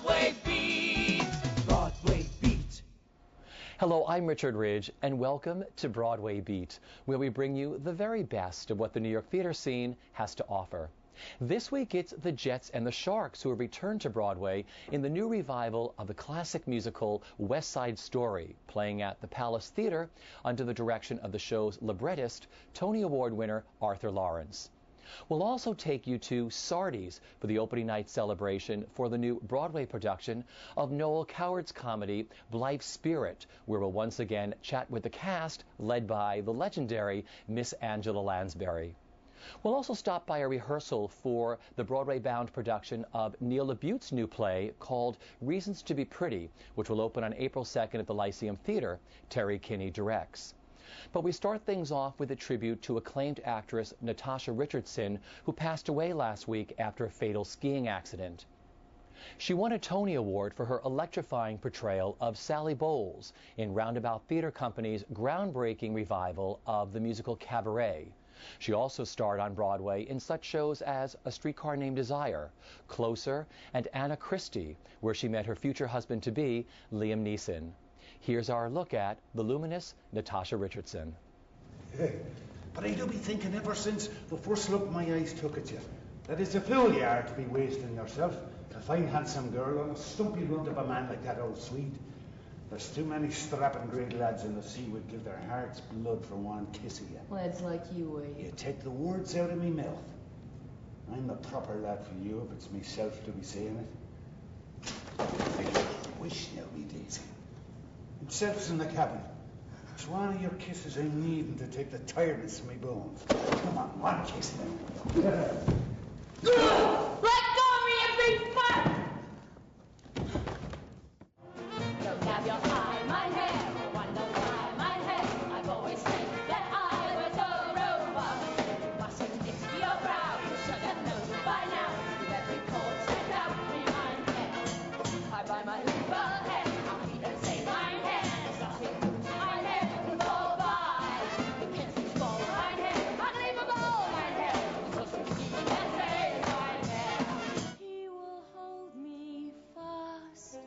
Broadway Beat. Broadway Beat. Hello, I'm Richard Ridge, and welcome to Broadway Beat, where we bring you the very best of what the New York theater scene has to offer. This week it's the Jets and the Sharks who have returned to Broadway in the new revival of the classic musical West Side Story, playing at the Palace Theater under the direction of the show's librettist, Tony Award winner Arthur Lawrence. We'll also take you to Sardi's for the opening night celebration for the new Broadway production of Noel Coward's comedy Blithe Spirit, where we'll once again chat with the cast led by the legendary Miss Angela Lansbury. We'll also stop by a rehearsal for the Broadway-bound production of Neil LaBute's new play called Reasons to be Pretty, which will open on April 2nd at the Lyceum Theater. Terry Kinney directs. But we start things off with a tribute to acclaimed actress Natasha Richardson, who passed away last week after a fatal skiing accident. She won a Tony Award for her electrifying portrayal of Sally Bowles in Roundabout Theater Company's groundbreaking revival of the musical Cabaret. She also starred on Broadway in such shows as A Streetcar Named Desire, Closer, and Anna Christie, where she met her future husband-to-be, Liam Neeson. Here's our look at the luminous Natasha Richardson. But I do be thinking ever since the first look my eyes took at you, that it's a fool you are to be wasting yourself. A fine handsome girl on a stumpy runt of a man like that old Swede. There's too many strapping great lads in the sea would give their heart's blood for one kiss of you. Lads like you, eh? You take the words out of me mouth. I'm the proper lad for you if it's myself to be saying it. I wish now, me Daisy. Himself's in the cabin. It's one of your kisses I'm needing to take the tiredness from my bones. Come on, one kiss now. Let go of me, you big fuck! Don't have your eye, my hair. Wonder why, my hair. I've always said that I was a rover. You mustn't itch your brow. You should have known by now. With every cord set out behind hair. I buy my Hoover hair. I'll be the same mine hair. Nothing moves my hair will go by. You can't see small mine hair. Unbelievable mine hair. So sweet and say mine hair. He will hold me fast.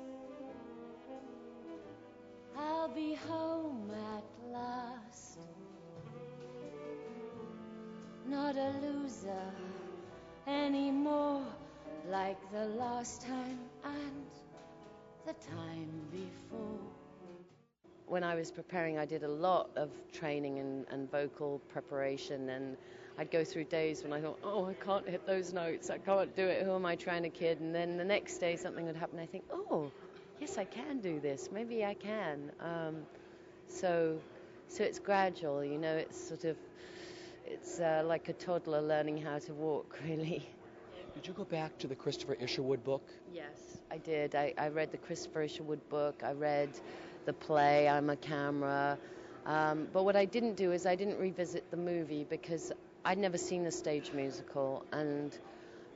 I'll be home at last. Not a loser anymore, like the last time and the time before. When I was preparing, I did a lot of training and vocal preparation, and I'd go through days when I thought, oh, I can't hit those notes, I can't do it, who am I trying to kid? And then the next day something would happen, I think, oh, yes, I can do this, maybe I can. So it's gradual, you know, it's sort of, it's like a toddler learning how to walk, really. Did you go back to the Christopher Isherwood book? Yes, I did. I read the Christopher Isherwood book. I read the play, I'm a Camera. But what I didn't do is I didn't revisit the movie because I'd never seen the stage musical.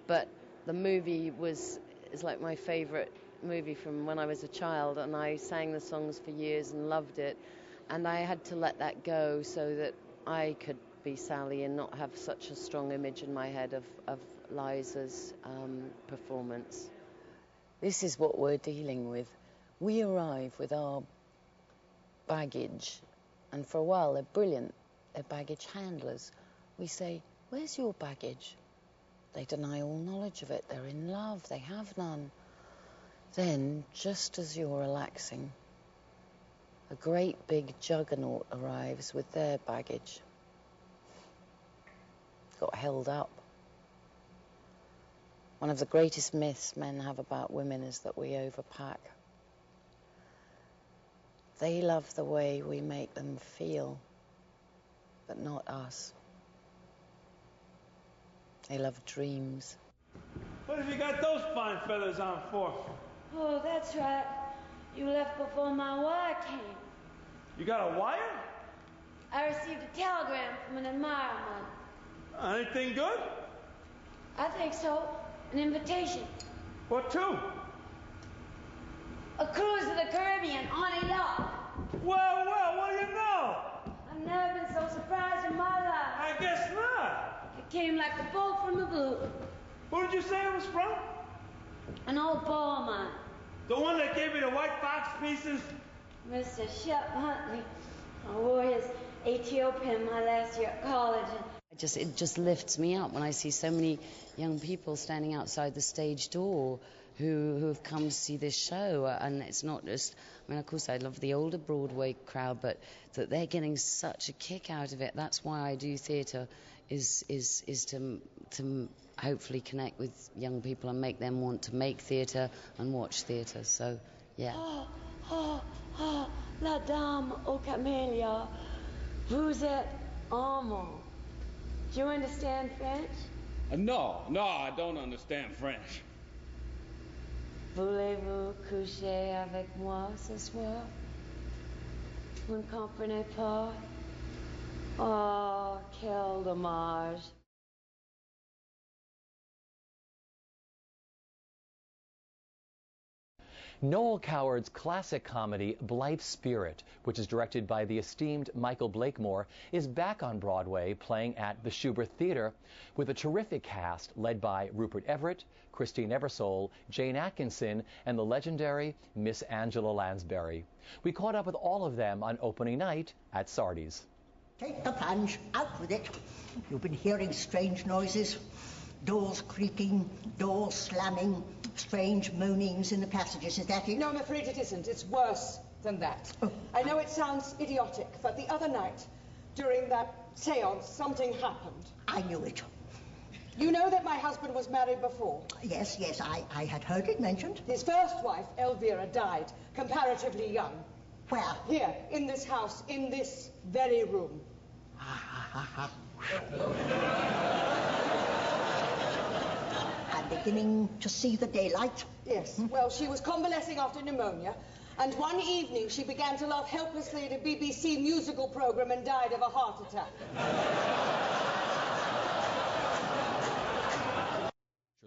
But the movie is like my favorite movie from when I was a child, and I sang the songs for years and loved it. And I had to let that go so that I could be Sally and not have such a strong image in my head of Liza's performance. This is what we're dealing with. We arrive with our baggage, and for a while they're brilliant. They're baggage handlers. We say, where's your baggage? They deny all knowledge of it. They're in love. They have none. Then, just as you're relaxing, a great big juggernaut arrives with their baggage. Got held up. One of the greatest myths men have about women is that we overpack. They love the way we make them feel, but not us. They love dreams. What have you got those fine feathers on for? Oh, that's right. You left before my wire came. You got a wire? I received a telegram from an admirer. Anything good? I think so. An invitation. What to? A cruise to the Caribbean on a yacht. Well, what do you know? I've never been so surprised in my life. I guess not. It came like a bolt from the blue. Who did you say it was from? An old ball mine. The one that gave me the white fox pieces? Mr. Shep Huntley. I wore his Ethiopian my last year at college. It just lifts me up when I see so many young people standing outside the stage door who have come to see this show. And it's not just, I mean, of course I love the older Broadway crowd, but that they're getting such a kick out of it. That's why I do theatre, is to hopefully connect with young people and make them want to make theatre and watch theatre. So, yeah. La dame aux camélias, vous êtes amant. Do you understand French? No, I don't understand French. Voulez-vous coucher avec moi ce soir? Vous ne comprenez pas? Oh, quel dommage. Noel Coward's classic comedy Blithe Spirit, which is directed by the esteemed Michael Blakemore, is back on Broadway playing at the Shubert Theater with a terrific cast led by Rupert Everett, Christine Ebersole, Jane Atkinson, and the legendary Miss Angela Lansbury. We caught up with all of them on opening night at Sardi's. Take the plunge, out with it. You've been hearing strange noises. Doors creaking, doors slamming, strange moanings in the passages. Is that it? No, I'm afraid it isn't. It's worse than that. Oh. I know it sounds idiotic, but the other night, during that séance, something happened. I knew it. You know that my husband was married before? Yes, I had heard it mentioned. His first wife, Elvira, died, comparatively young. Where? Here, in this house, in this very room. I'm beginning to see the daylight. Yes. Well, she was convalescing after pneumonia, and one evening she began to laugh helplessly at a BBC musical program and died of a heart attack.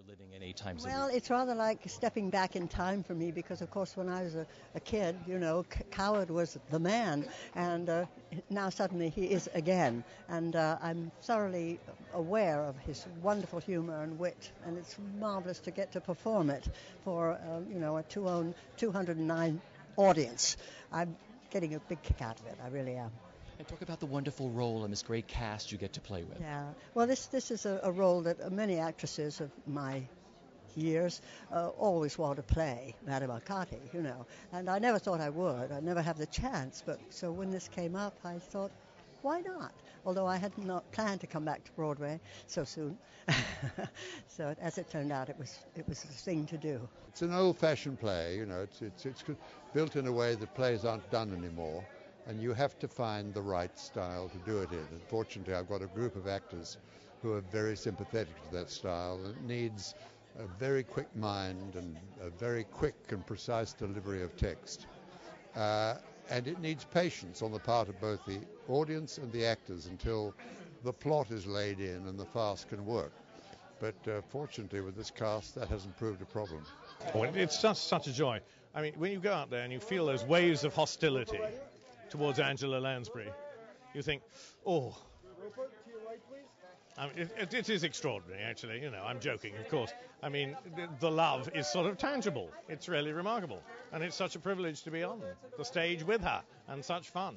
Living in 8 times a Well, week. it's rather like stepping back in time for me because, of course, when I was a kid, you know, Coward was the man, and now suddenly he is again. And I'm thoroughly aware of his wonderful humor and wit, and it's marvelous to get to perform it for, you know, a 209 audience. I'm getting a big kick out of it. I really am. And talk about the wonderful role and this great cast you get to play with. Yeah, well, this is a role that many actresses of my years always want to play, Madame Arcati, you know. And I never thought I would. I'd never have the chance. But so when this came up, I thought, why not? Although I had not planned to come back to Broadway so soon. So as it turned out, it was the thing to do. It's an old-fashioned play, you know. It's built in a way that plays aren't done anymore. And you have to find the right style to do it in. And fortunately, I've got a group of actors who are very sympathetic to that style. It needs a very quick mind and a very quick and precise delivery of text. And it needs patience on the part of both the audience and the actors until the plot is laid in and the farce can work. But fortunately, with this cast, that hasn't proved a problem. Oh, it's just such a joy. I mean, when you go out there and you feel those waves of hostility towards Angela Lansbury, you think, oh. I mean, it is extraordinary, actually. You know, I'm joking, of course. I mean, the love is sort of tangible. It's really remarkable. And it's such a privilege to be on the stage with her, and such fun.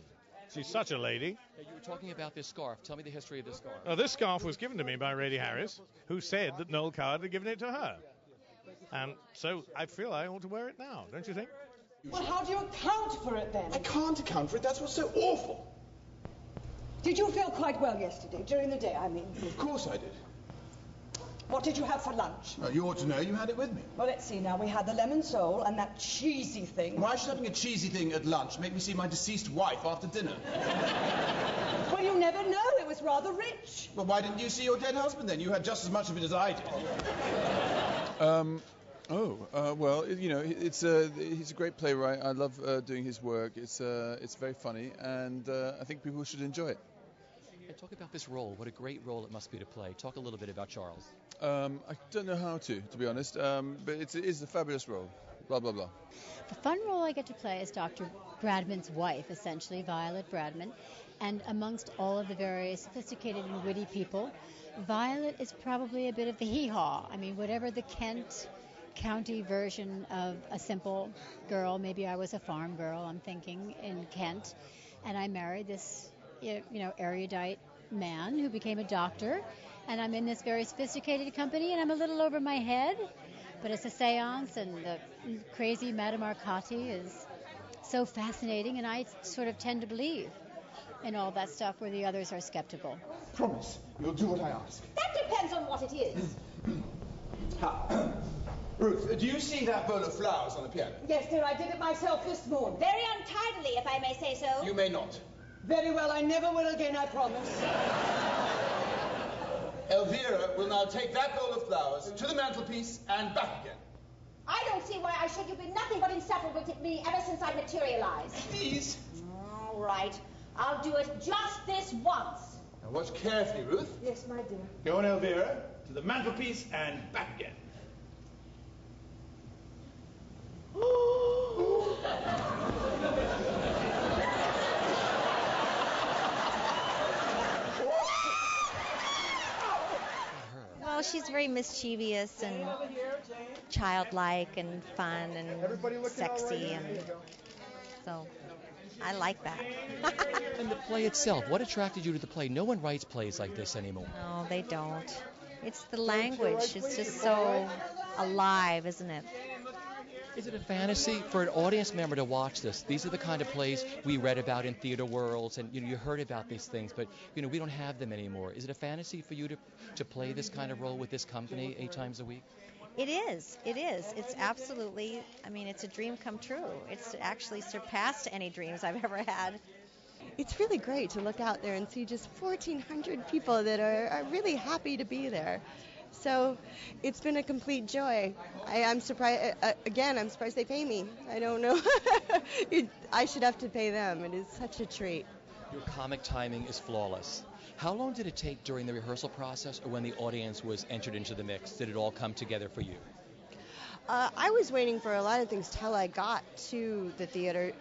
She's such a lady. You were talking about this scarf. Tell me the history of this scarf. This scarf was given to me by Rady Harris, who said that Noel Coward had given it to her. And so I feel I ought to wear it now, don't you think? Well, how do you account for it, then? I can't account for it. That's what's so awful. Did you feel quite well yesterday, during the day, I mean? Of course I did. What did you have for lunch? You ought to know. You had it with me. Well, let's see now. We had the lemon sole and that cheesy thing. Why should having a cheesy thing at lunch make me see my deceased wife after dinner? Well, you never know. It was rather rich. Well, why didn't you see your dead husband, then? You had just as much of it as I did. Well, you know, he's a great playwright. I love doing his work. It's very funny, and I think people should enjoy it. And talk about this role. What a great role it must be to play. Talk a little bit about Charles. I don't know how to be honest, but it is a fabulous role. Blah, blah, blah. The fun role I get to play is Dr. Bradman's wife, essentially, Violet Bradman. And amongst all of the very sophisticated and witty people, Violet is probably a bit of the hee-haw. I mean, whatever the Kent county version of a simple girl. Maybe I was a farm girl, I'm thinking, in Kent. And I married this, erudite man who became a doctor. And I'm in this very sophisticated company, and I'm a little over my head. But it's a seance, and the crazy Madame Arcati is so fascinating, and I sort of tend to believe in all that stuff where the others are skeptical. Promise, you'll do what I ask. That depends on what it is. Ruth, do you see that bowl of flowers on the piano? Yes, dear, I did it myself this morning. Very untidily, if I may say so. You may not. Very well, I never will again, I promise. Elvira will now take that bowl of flowers to the mantelpiece and back again. I don't see why I should. You've been nothing but insufferable to me ever since I materialized. Please. All right. I'll do it just this once. Now watch carefully, Ruth. Yes, my dear. Go on, Elvira, to the mantelpiece and back again. Well, she's very mischievous and childlike and fun and sexy, and so I like that. And the play itself, what attracted you to the play? No one writes plays like this anymore. No, they don't. It's the language. It's just so alive, isn't it? Is it a fantasy for an audience member to watch this? These are the kind of plays we read about in theater worlds, and you heard about these things, but we don't have them anymore. Is it a fantasy for you to play this kind of role with this company 8 times a week? It is. It is. It's absolutely, it's a dream come true. It's actually surpassed any dreams I've ever had. It's really great to look out there and see just 1,400 people that are really happy to be there. So it's been a complete joy. I'm surprised, I'm surprised they pay me. I don't know. I should have to pay them. It is such a treat. Your comic timing is flawless. How long did it take during the rehearsal process or when the audience was entered into the mix? Did it all come together for you? I was waiting for a lot of things till I got to the theater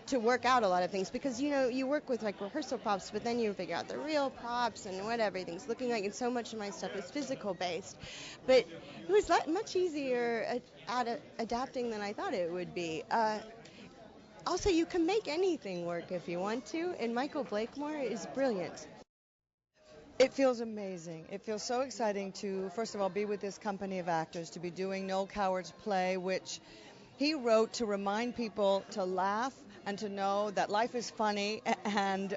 to work out a lot of things, because you work with like rehearsal props, but then you figure out the real props and what everything's looking like, and so much of my stuff is physical based. But it was much easier at adapting than I thought it would be. Also, you can make anything work if you want to, and Michael Blakemore is brilliant. It feels amazing. It feels so exciting to, first of all, be with this company of actors, to be doing Noel Coward's play, which he wrote to remind people to laugh and to know that life is funny, and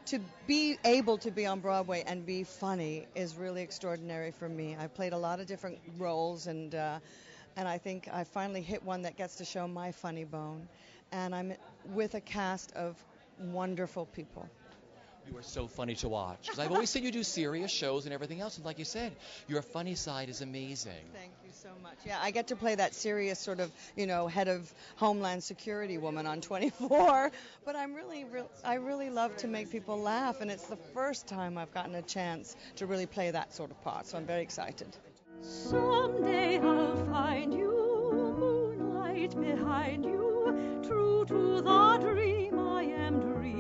to be able to be on Broadway and be funny is really extraordinary for me. I've played a lot of different roles, and I think I finally hit one that gets to show my funny bone. And I'm with a cast of wonderful people. You are so funny to watch. Because I've always seen you do serious shows and everything else. And like you said, your funny side is amazing. Thank you so much. Yeah, I get to play that serious sort of, head of Homeland Security woman on 24. But I really love to make people laugh. And it's the first time I've gotten a chance to really play that sort of part. So I'm very excited. Someday I'll find you, moonlight behind you, true to the dream I am dreaming.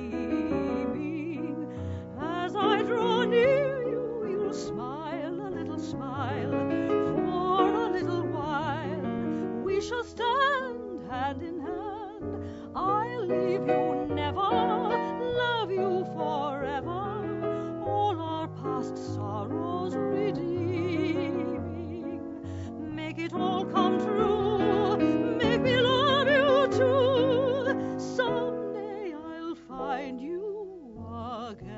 As I draw near you, you'll smile, a little smile, for a little while. We shall stand hand in hand. I'll leave you never, love you forever, all our past sorrows redeeming. Make it all come true, make me love you too. Someday I'll find you again.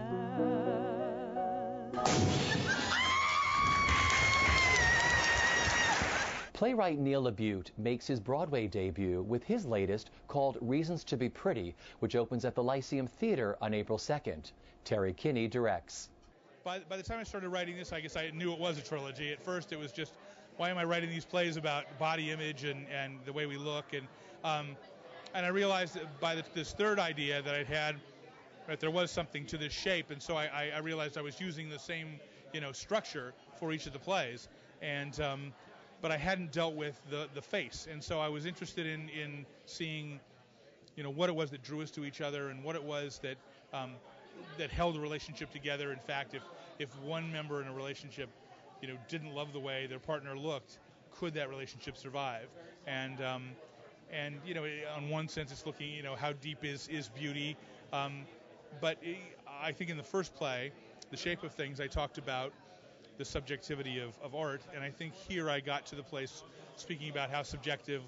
Playwright Neil LaBute makes his Broadway debut with his latest, called Reasons to Be Pretty, which opens at the Lyceum Theater on April 2nd. Terry Kinney directs. By the time I started writing this, I guess I knew it was a trilogy. At first, it was just, why am I writing these plays about body image and the way we look? And I realized that by this third idea that I'd had, that there was something to this shape, and so I realized I was using the same, structure for each of the plays, and but I hadn't dealt with the face, and so I was interested in seeing, what it was that drew us to each other, and what it was that that held a relationship together. In fact, if one member in a relationship, didn't love the way their partner looked, could that relationship survive? And you know, on one sense, it's looking, you know, how deep is beauty. But I think in the first play, The Shape of Things, I talked about the subjectivity of art, and I think here I got to the place speaking about how subjective,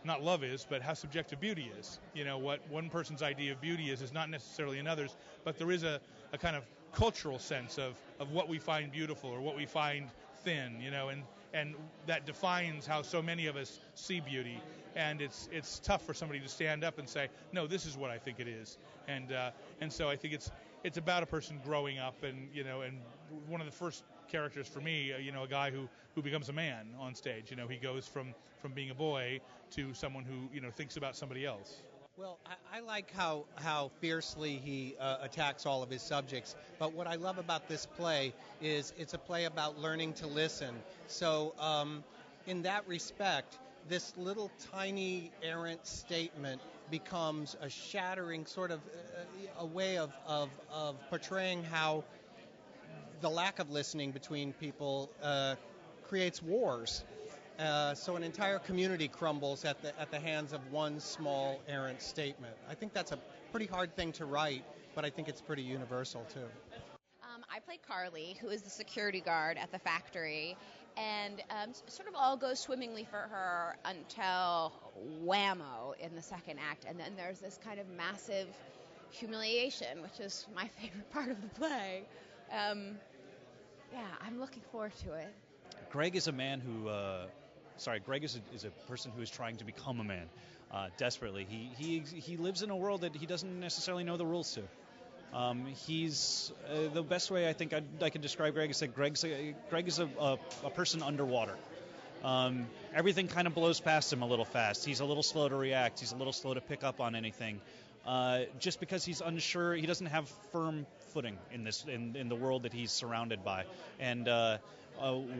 not love is, but how subjective beauty is. You know, what one person's idea of beauty is not necessarily another's, but there is a kind of cultural sense of what we find beautiful or what we find thin, you know, and that defines how so many of us see beauty. And it's tough for somebody to stand up and say, no, this is what I think it is. And so I think it's about a person growing up, and you know, and one of the first characters for me, you know, a guy who becomes a man on stage. You know, he goes from being a boy to someone who, you know, thinks about somebody else. Well, I like how fiercely he attacks all of his subjects. But what I love about this play is it's a play about learning to listen. So in that respect, this little tiny errant statement becomes a shattering sort of a way of portraying how the lack of listening between people creates wars. So an entire community crumbles at the hands of one small errant statement. I think that's a pretty hard thing to write, but I think it's pretty universal too. I play Carly, who is the security guard at the factory, and sort of all goes swimmingly for her until whammo in the second act, and then there's this kind of massive humiliation, which is my favorite part of the play. Yeah, I'm looking forward to it. Greg is a man who, Greg is a person who is trying to become a man desperately. He lives in a world that he doesn't necessarily know the rules to. He's the best way I think I could describe Greg is that Greg is a person underwater. Everything kind of blows past him a little fast. He's a little slow to react. He's a little slow to pick up on anything. Just because he's unsure, he doesn't have firm footing in the world that he's surrounded by. And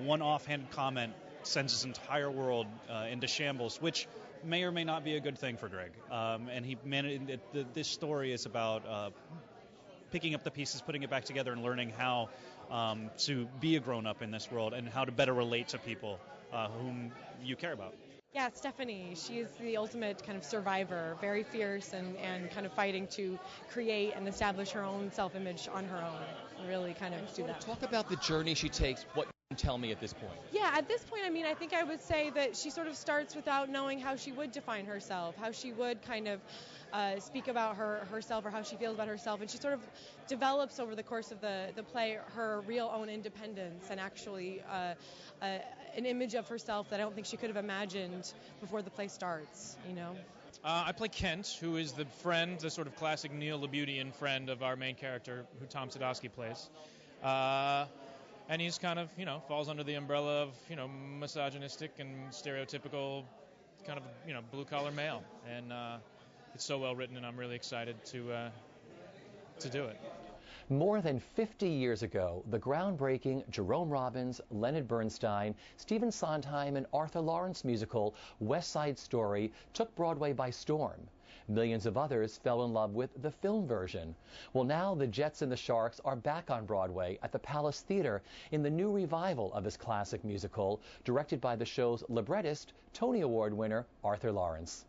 one offhand comment sends his entire world into shambles, which may or may not be a good thing for Greg. And this story is about picking up the pieces, putting it back together, and learning how to be a grown-up in this world and how to better relate to people whom you care about. Yeah, Stephanie, she is the ultimate kind of survivor, very fierce and kind of fighting to create and establish her own self-image on her own, really kind of do that. Talk about the journey she takes. What can you tell me at this point? Yeah, at this point, I mean, I think I would say that she sort of starts without knowing how she would define herself, how she would kind of speak about herself or how she feels about herself, and she sort of develops over the course of the play her real own independence and actually an image of herself that I don't think she could have imagined before the play starts, you know. I play Kent, who is the friend, the sort of classic Neo-Labutian friend of our main character, who Tom Sadowski plays. And he's kind of, you know, falls under the umbrella of, you know, misogynistic and stereotypical kind of, you know, blue-collar male. And it's so well written, and I'm really excited to do it. More than 50 years ago, the groundbreaking Jerome Robbins, Leonard Bernstein, Stephen Sondheim, and Arthur Lawrence musical West Side Story took Broadway by storm. Millions of others fell in love with the film version. Well, now the Jets and the Sharks are back on Broadway at the Palace Theater in the new revival of this classic musical, directed by the show's librettist, Tony Award winner Arthur Lawrence.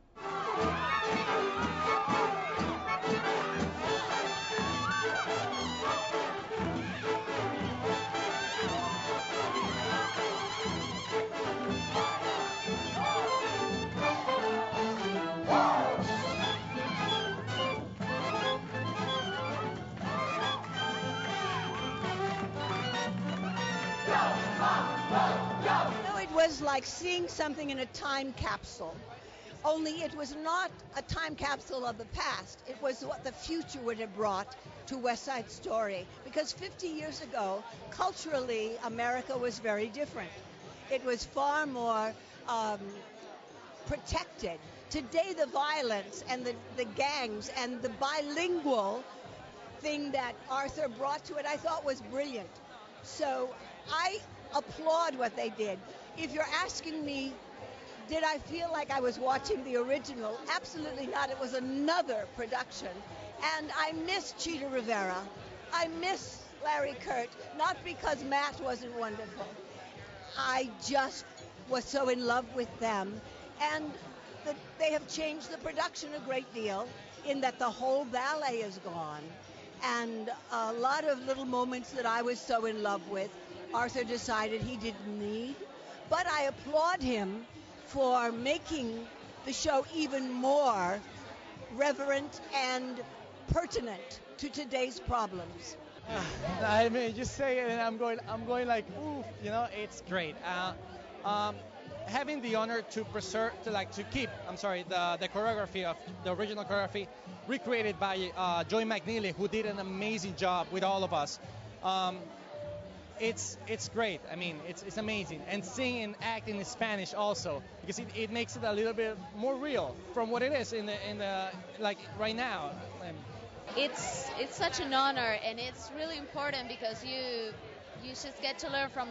It was like seeing something in a time capsule, only it was not a time capsule of the past. It was what the future would have brought to West Side Story, because 50 years ago, culturally, America was very different. It was far more protected. Today, the violence and the gangs and the bilingual thing that Arthur brought to it, I thought was brilliant. So I applaud what they did. If you're asking me, did I feel like I was watching the original? Absolutely not. It was another production. And I miss Cheetah Rivera. I miss Larry Kurt, not because Matt wasn't wonderful. I just was so in love with them. And they have changed the production a great deal in that the whole ballet is gone. And a lot of little moments that I was so in love with, Arthur decided he didn't need. But I applaud him for making the show even more reverent and pertinent to today's problems. I mean, just say it, and I'm going like, ooh, it's great. Having the honor to keep the choreography of the original choreography, recreated by Joy McNeely, who did an amazing job with all of us. It's great. I mean, it's amazing. And sing and act in Spanish also, because it makes it a little bit more real from what it is in the like right now. It's such an honor, and it's really important because you just get to learn from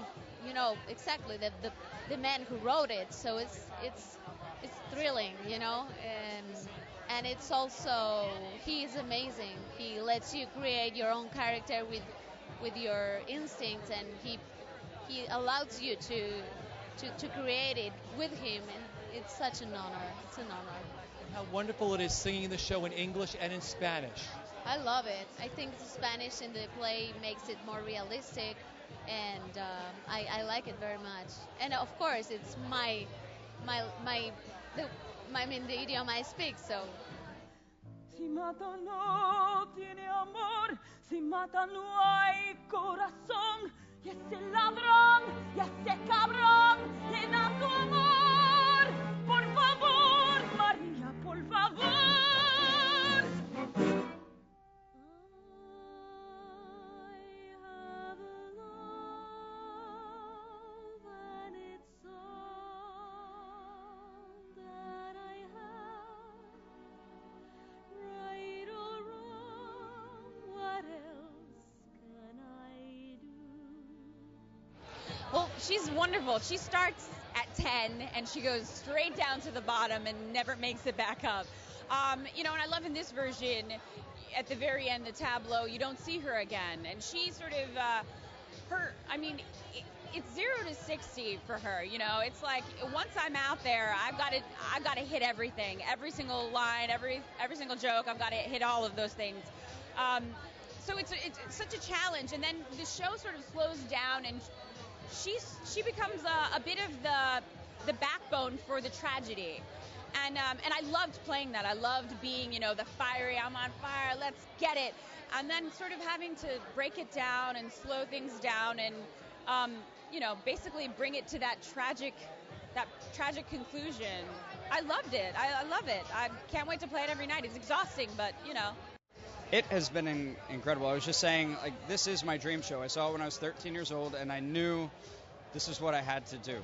exactly the man who wrote it. So it's thrilling, and it's also, he is amazing. He lets you create your own character with your instincts, and he allows you to create it with him, and it's such an honor. It's an honor. How wonderful it is singing the show in English and in Spanish. I love it. I think the Spanish in the play makes it more realistic, and I like it very much. And of course, it's the idiom I speak, so. Si mata no tiene amor, si mata no hay corazón, y ese ladrón, y ese cabrón, le da tu amor. Por favor, María, por favor. Well, she's wonderful. She starts at 10 and she goes straight down to the bottom and never makes it back up. And I love in this version, at the very end, the tableau, you don't see her again. And she sort of, it's 0 to 60 for her. It's like, once I'm out there, I've got to hit everything, every single line, every single joke. I've got to hit all of those things. So it's such a challenge. And then the show sort of slows down, and she becomes a bit of the backbone for the tragedy. And I loved playing that. I loved being, the fiery, I'm on fire, let's get it. And then sort of having to break it down and slow things down and, basically bring it to that tragic conclusion. I loved it. I love it. I can't wait to play it every night. It's exhausting, but, It has been incredible. I was just saying, this is my dream show. I saw it when I was 13 years old, and I knew this is what I had to do.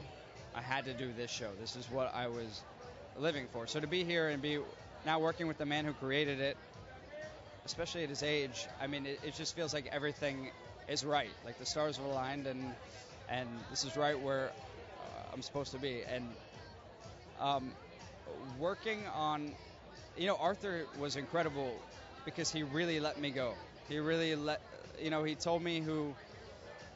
I had to do this show. This is what I was living for. So to be here and be now working with the man who created it, especially at his age, it just feels like everything is right. Like the stars are aligned, and this is right where I'm supposed to be. And working on, Arthur was incredible because he really let me go. He really he told me who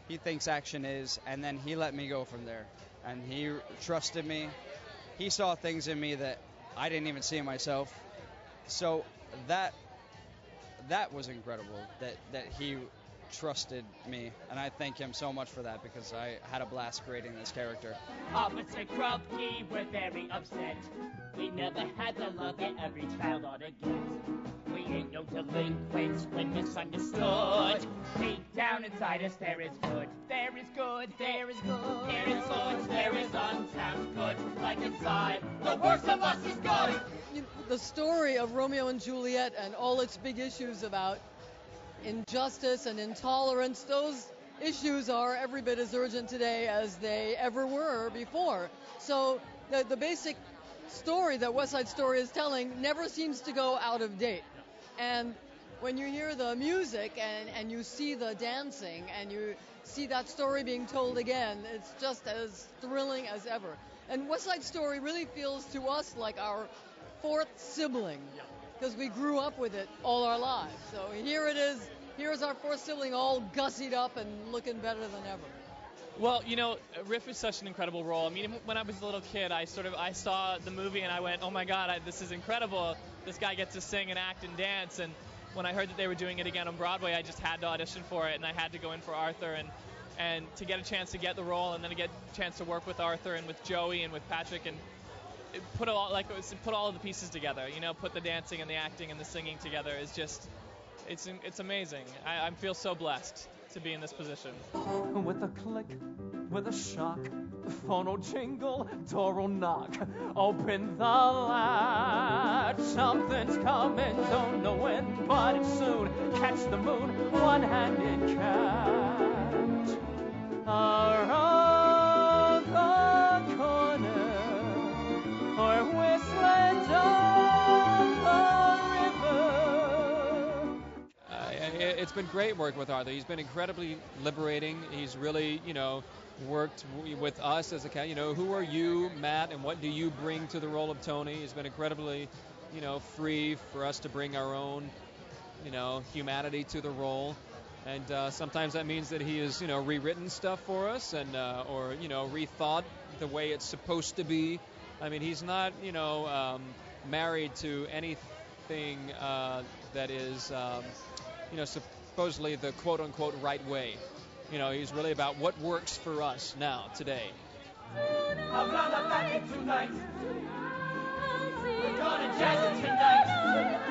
he thinks action is, and then he let me go from there. And he trusted me. He saw things in me that I didn't even see in myself. So that was incredible, that he trusted me, and I thank him so much for that, because I had a blast creating this character. Officer Krupke, we're very upset. We never had the love that every child ought to get. We ain't no delinquents, we're misunderstood. Deep down inside us there is good. There is good, there is good. There is good, there is untapped good. Like inside, the worst of us is good. The story of Romeo and Juliet and all its big issues about injustice and intolerance, those issues are every bit as urgent today as they ever were before. So the basic story that West Side Story is telling never seems to go out of date. And when you hear the music and you see the dancing and you see that story being told again, it's just as thrilling as ever. And West Side Story really feels to us like our fourth sibling, because we grew up with it all our lives. So here it is. Here's our fourth sibling all gussied up and looking better than ever. Well, you know, Riff is such an incredible role. I mean, when I was a little kid, I saw the movie and I went, oh my God, this is incredible. This guy gets to sing and act and dance. And when I heard that they were doing it again on Broadway, I just had to audition for it, and I had to go in for Arthur. And to get a chance to get the role, and then to get a chance to work with Arthur and with Joey and with Patrick, and put all of the pieces together. You know, put the dancing and the acting and the singing together is just, it's amazing. I feel so blessed to be in this position. With a click, with a shock, the phone will jingle, door will knock. Open the latch, something's coming, don't know when, but it's soon. Catch the moon, one-handed catch. Around the corner, or whistling down the river. It's been great working with Arthur. He's been incredibly liberating. He's really, worked with us as a, who are you, Matt, and what do you bring to the role of Tony? He's been incredibly, free for us to bring our own, humanity to the role. And sometimes that means that he has, rewritten stuff for us and, or, rethought the way it's supposed to be. I mean, he's not, married to anything that is, supposedly the quote-unquote right way. He's really about what works for us now, today. I'm gonna back it tonight. We're gonna jazz it tonight.